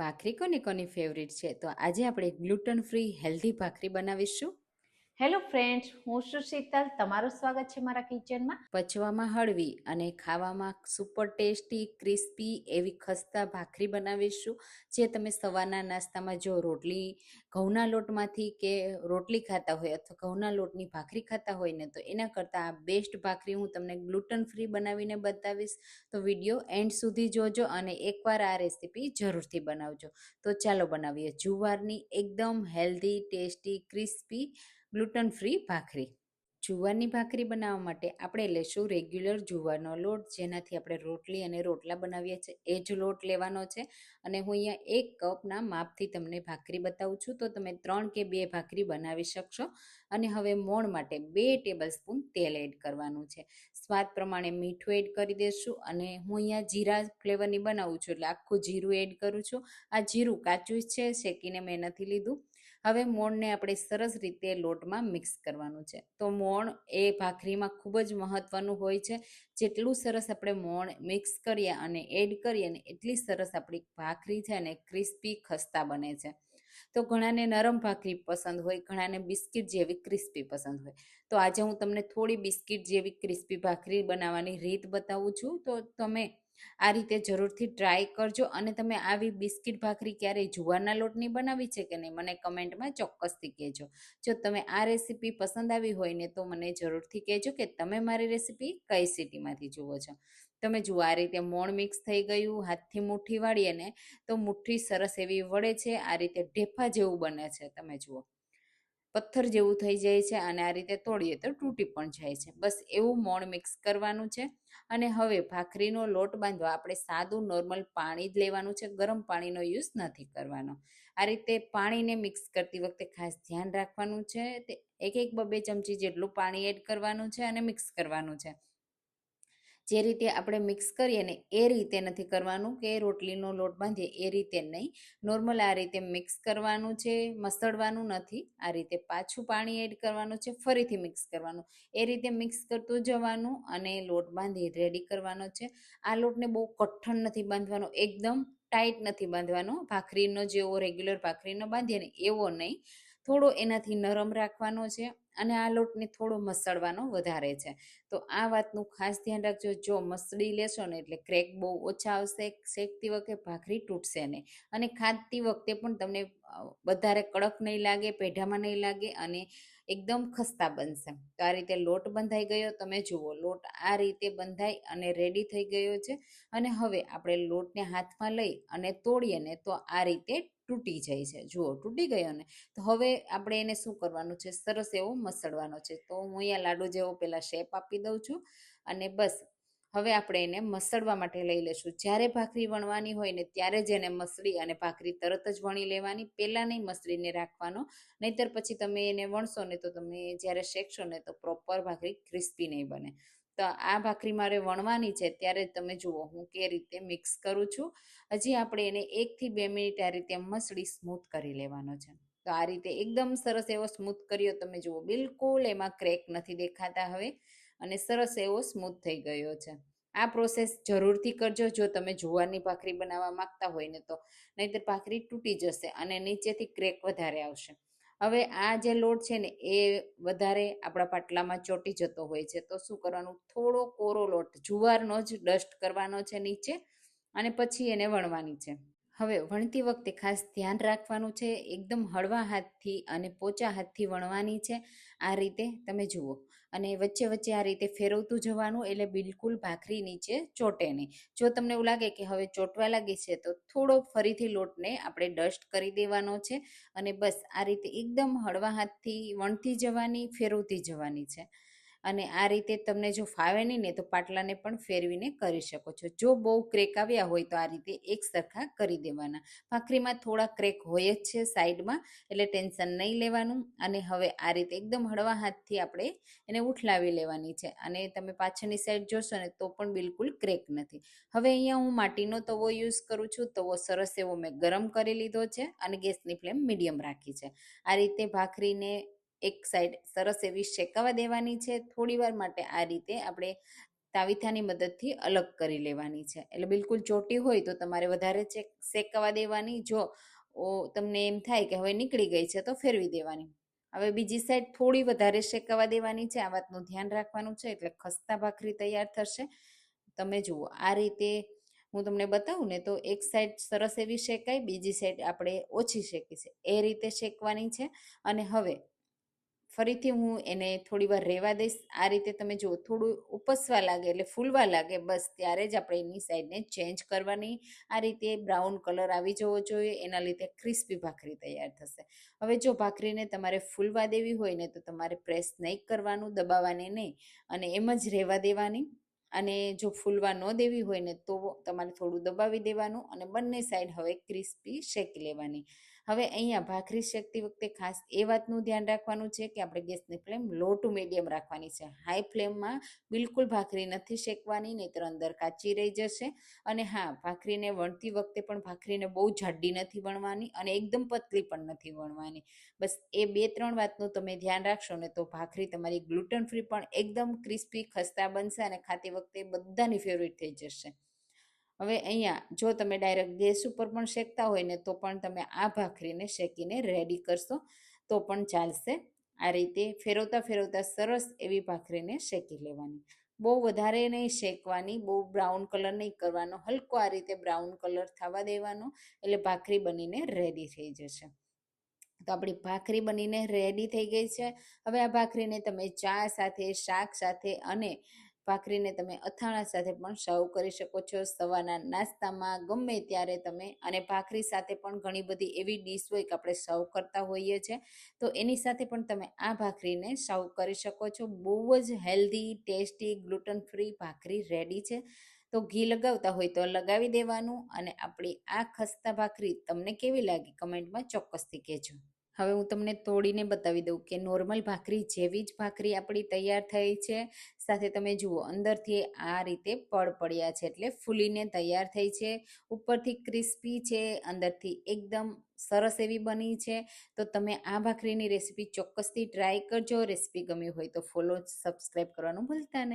ભાખરી કોની કોની ફેવરિટ છે? તો આજે આપણે ગ્લુટન ફ્રી હેલ્ધી ભાખરી બનાવીશું. હેલો ફ્રેન્ડ્સ, હું છું શીતલ. તમારું સ્વાગત છે મારા કિચનમાં. પચવામાં હળવી અને ખાવામાં સુપર ટેસ્ટી ક્રિસ્પી એવી ખસ્તા ભાખરી બનાવીશું, જે તમે સવારના નાસ્તામાં જો રોટલી ઘઉંના લોટમાંથી કે રોટલી ખાતા હોય અથવા ઘઉંના લોટની ભાખરી ખાતા હોય ને, તો એના કરતાં આ બેસ્ટ ભાખરી હું તમને ગ્લુટન ફ્રી બનાવીને બતાવીશ. તો વિડીયો એન્ડ સુધી જોજો અને એકવાર આ રેસીપી જરૂરથી બનાવજો. તો ચાલો બનાવીએ જુવારની એકદમ healthy tasty crispy gluten free bhakri. જુવારની ભાખરી બનાવવા માટે આપણે લેશું રેગ્યુલર જુવારનો લોટ, જેનાથી આપણે રોટલી અને રોટલા બનાવીએ છીએ એ જ લોટ લેવાનો છે. અને હું અહીંયા 1 કપના માપથી તમને ભાખરી બતાવું છું, તો તમે 3 કે 2 ભાખરી બનાવી શકશો. અને હવે મોણ માટે 2 ટેબલ સ્પૂન તેલ એડ કરવાનું છે. સ્વાદ પ્રમાણે મીઠું એડ કરી દઈશું. અને હું અહીંયા જીરા ફ્લેવરની બનાવું છું, એટલે આખું જીરું એડ કરું છું. આ જીરું કાચું જ છે, શેકીને મેં નથી લીધું. હવે મોણને આપણે સરસ રીતે લોટમાં મિક્સ કરવાનું છે. તો મોણ એ ભાખરીમાં ખૂબ જ મહત્વનું હોય છે. જેટલું સરસ આપણે મોણ મિક્સ કરીએ અને એડ કરીએ ને, એટલી સરસ આપણી ભાખરી છે ને ક્રિસ્પી ખસ્તા બને છે. તો ઘણાને નરમ ભાખરી પસંદ હોય, ઘણાને બિસ્કિટ જેવી ક્રિસ્પી પસંદ હોય. તો આજે હું તમને થોડી બિસ્કિટ જેવી ક્રિસ્પી ભાખરી બનાવવાની રીત બતાવું છું. તો તમે આ રીતે જરૂરથી ટ્રાય કરજો. અને તમે આવી બિસ્કિટ ભાખરી ક્યારેય જુવારના લોટની બનાવી છે કે નહીં, મને કમેન્ટમાં ચોક્કસથી કહેજો. જો તમે આ રેસીપી પસંદ આવી હોય ને, તો મને જરૂરથી કહેજો કે તમે મારી રેસીપી કઈ સિટીમાંથી જુઓ છો. તમે જુઓ, આ રીતે મોણ મિક્સ થઈ ગયું. હાથથી મુઠ્ઠી વાળીએ ને તો મુઠ્ઠી સરસ એવી વળે છે. આ રીતે ઢેફા જેવું બને છે. તમે જુઓ, પથ્થર જેવું થઈ જાય છે. અને આ રીતે તોડીએ તો તૂટી પણ જાય છે. બસ એવું મોણ મિક્સ કરવાનું છે. અને હવે ભાખરીનો લોટ બાંધવા આપણે સાદું નોર્મલ પાણી જ લેવાનું છે, ગરમ પાણીનો યુઝ નથી કરવાનો. આ રીતે પાણીને મિક્સ કરતી વખતે ખાસ ધ્યાન રાખવાનું છે. તે 1-2 ચમચી જેટલું પાણી એડ કરવાનું છે અને મિક્સ કરવાનું છે. જે રીતે આપણે મિક્સ કરીએ ને એ રીતે નથી કરવાનું, કે રોટલીનો લોટ બાંધીએ એ રીતે નહીં. નોર્મલ આ રીતે મિક્સ કરવાનું છે, મસળવાનું નથી. આ રીતે પાછું પાણી એડ કરવાનું છે, ફરીથી મિક્સ કરવાનું. એ રીતે મિક્સ કરતું જવાનું અને લોટ બાંધી રેડી કરવાનો છે. આ લોટને બહુ કઠણ નથી બાંધવાનો, એકદમ ટાઈટ નથી બાંધવાનો. ભાખરીનો જેવો રેગ્યુલર ભાખરીનો બાંધીએ ને એવો નહીં, થોડો એનાથી નરમ રાખવાનો છે. અને આ લોટને થોડો મસળવાનો વધારે છે. તો આ વાતનું ખાસ ધ્યાન રાખજો. જો મસળી લેશો ને એટલે ક્રેક બહુ ઓછા આવશે, શેકતી વખતે ભાખરી તૂટશે નહીં. અને ખાતી વખતે પણ તમને વધારે કડક નહીં લાગે, પેઢામાં નહીં લાગે અને એકદમ ખસ્તા બનશે. તો આ રીતે લોટ બંધાઈ ગયો. તમે જુઓ, લોટ આ રીતે બંધાઈ અને રેડી થઈ ગયો છે. અને હવે આપણે લોટને હાથમાં લઈ અને તોડીએ ને તો આ રીતે તૂટી જાય છે. જુઓ, તૂટી ગયો ને. તો હવે આપણે એને શું કરવાનું છે, સરસ એવો મસળવાનો છે. તો હું અહીંયા લાડુ જેવો પહેલાં શેપ આપી દઉં છું. અને બસ હવે આપણે એને મસળવા માટે લઈ લેશું. જ્યારે ભાખરી વણવાની હોય ને, ત્યારે જ એને મસળી અને ભાખરી તરત જ વણી લેવાની, પહેલાં નહીં મસળીને રાખવાનો. નહીંતર પછી તમે એને વણશો ને તો તમે જ્યારે શેકશો ને તો પ્રોપર ભાખરી ક્રિસ્પી નહીં બને. તો આ ભાખરી મારે વણવાની છે, ત્યારે તમે જુઓ હું કે રીતે મિક્સ કરું છું. હજી આપણે એને 1 થી 2 મિનિટ આ રીતે મસળી સ્મૂથ કરી લેવાનો છે. તો આ રીતે એકદમ સરસ એવો સ્મૂથ કર્યો. તમે જુઓ, બિલકુલ એમાં ક્રેક નથી દેખાતા હવે. અને સરસ એવો સ્મૂથ થઈ ગયો છે. આ પ્રોસેસ જરૂરથી કરજો જો તમે જુવારની ભાખરી બનાવવા માંગતા હોય ને તો. નહીંતર ભાખરી તૂટી જશે અને નીચેથી ક્રેક વધારે આવશે. હવે આ જે લોટ છે ને એ વધારે આપણા પાટલામાં ચોંટી જતો હોય છે. તો શું કરવાનું, થોડો કોરો લોટ જુવારનો જ ડસ્ટ કરવાનો છે નીચે, અને પછી એને વણવાની છે. હવે વણતી વખતે ખાસ ધ્યાન રાખવાનું છે, એકદમ હળવા હાથથી અને પોચા હાથથી વણવાની છે. આ રીતે તમે જુઓ, અને વચ્ચે વચ્ચે આ રીતે ફેરવતું જવાનું, એટલે બિલકુલ ભાખરી નીચે ચોટે નહીં. જો તમને એવું લાગે કે હવે ચોટવા લાગી છે, તો થોડો ફરીથી લોટને આપણે ડસ્ટ કરી દેવાનો છે. અને બસ આ રીતે એકદમ હળવા હાથથી વણતી જવાની, ફેરવતી જવાની છે. અને આ રીતે તમને જો ફાવે નહીં ને તો પાટલાને પણ ફેરવીને કરી શકો છો. જો બહુ ક્રેક આવ્યા હોય તો આ રીતે એક સરખા કરી દેવાના. ભાખરીમાં થોડા ક્રેક હોય જ છે સાઈડમાં, એટલે ટેન્શન નહીં લેવાનું. અને હવે આ રીતે એકદમ હળવા હાથથી આપણે એને ઉઠલાવી લેવાની છે. અને તમે પાછળની સાઈડ જોશો ને તો પણ બિલકુલ ક્રેક નથી. હવે અહીંયા હું માટીનો તવો યુઝ કરું છું. તવો સરસ એવો મેં ગરમ કરી લીધો છે અને ગેસની ફ્લેમ મીડિયમ રાખી છે. આ રીતે ભાખરીને એક સાઈડ સરસ એવી શેકાવા દેવાની છે. થોડી વાર માટે આ રીતે આપણે તાવીથાની મદદથી અલગ કરી લેવાની છે. એટલે બિલકુલ ચોટી હોય તો તમારે વધારે શેકવા દેવાની. જો તમને એમ થાય કે હવે નીકળી ગઈ છે તો ફેરવી દેવાની. હવે બીજી સાઈડ થોડી વધારે શેકવા દેવાની છે. આ વાતનું ધ્યાન રાખવાનું છે, એટલે ખસ્તા ભાખરી તૈયાર થશે. તમે જુઓ આ રીતે હું તમને બતાવું ને તો એક સાઈડ સરસ એવી શેકાય, બીજી સાઈડ આપણે ઓછી શેકી છે એ રીતે શેકવાની છે. અને હવે ફરીથી હું એને થોડી વાર રહેવા દઈશ. આ રીતે તમે જુઓ થોડું ઉપસવા લાગે એટલે ફૂલવા લાગે, બસ ત્યારે જ આપણે એની સાઈડને ચેન્જ કરવાની. આ રીતે બ્રાઉન કલર આવી જવો જોઈએ, એના લીધે ક્રિસ્પી ભાખરી તૈયાર થશે. હવે જો ભાખરીને તમારે ફૂલવા દેવી હોય ને તો તમારે પ્રેસ નહીં કરવાનું, દબાવવાની નહીં, અને એમ જ રહેવા દેવાની. અને જો ફૂલવા ન દેવી હોય ને તો તમારે થોડું દબાવી દેવાનું અને બંને સાઈડ હવે ક્રિસ્પી શેકી લેવાની. હવે અહીંયા ભાખરી શેકતી વખતે ખાસ એ વાતનું ધ્યાન રાખવાનું છે કે આપણે ગેસની ફ્લેમ લો ટુ મીડિયમ રાખવાની છે. હાઈ ફ્લેમમાં બિલકુલ ભાખરી નથી શેકવાની, નહીંતર અંદર કાચી રહી જશે. અને હા, ભાખરીને વણતી વખતે પણ ભાખરીને બહુ જાડી નથી વણવાની અને એકદમ પતલી પણ નથી વણવાની. બસ એ 2-3 વાતનું તમે ધ્યાન રાખશો ને તો ભાખરી તમારી ગ્લુટન ફ્રી પણ એકદમ ક્રિસ્પી ખસ્તા બનશે અને ખાતી વખતે બધાની ફેવરિટ થઈ જશે. હવે અહીંયા જો તમે ડાયરેક્ટ ગેસ ઉપર પણ શેકતા હોય ને તો પણ તમે આ ભાખરીને શેકીને રેડી કરશો તો પણ ચાલશે. આ રીતે ફેરવતા ફેરવતા સરસ એવી ભાખરીને શેકી લેવાની. બહુ વધારે નહીં શેકવાની, બહુ બ્રાઉન કલર નહીં કરવાનો, હલકો આ રીતે બ્રાઉન કલર થવા દેવાનો, એટલે ભાખરી બનીને રેડી થઈ જશે. તો આપણી ભાખરી બનીને રેડી થઈ ગઈ છે. હવે આ ભાખરીને તમે ચા સાથે, શાક સાથે અને ભાખરીને તમે અથાણા સાથે પણ સર્વ કરી શકો છો. સવારના નાસ્તામાં ગમે ત્યારે તમે, અને ભાખરી સાથે પણ ઘણી બધી એવી ડીશ હોય કે આપણે સર્વ કરતા હોઈએ છીએ, તો એની સાથે પણ તમે આ ભાખરીને સર્વ કરી શકો છો. બહુ જ હેલ્ધી, ટેસ્ટી, ગ્લુટન ફ્રી ભાખરી રેડી છે. તો ઘી લગાવતા હોય તો લગાવી દેવાનું. અને આપણી આ ખસ્તા ભાખરી તમને કેવી લાગી કમેન્ટમાં ચોક્કસથી કહેજો. હવે હું તમને તોડીને બતાવી દઉં કે નોર્મલ ભાખરી જેવી જ ભાખરી આપણી તૈયાર થઈ છે. સાથે તમે જુઓ અંદરથી આ રીતે પડ પડ્યા છે, એટલે ફૂલીને તૈયાર થઈ છે. ઉપરથી ક્રિસ્પી છે, અંદરથી એકદમ સરસ એવી બની છે. તો તમે આ ભાખરીની રેસીપી ચોક્કસથી ટ્રાય કરજો. રેસીપી ગમી હોય તો ફોલો, સબસ્ક્રાઈબ કરવાનું ભૂલતા નહીં.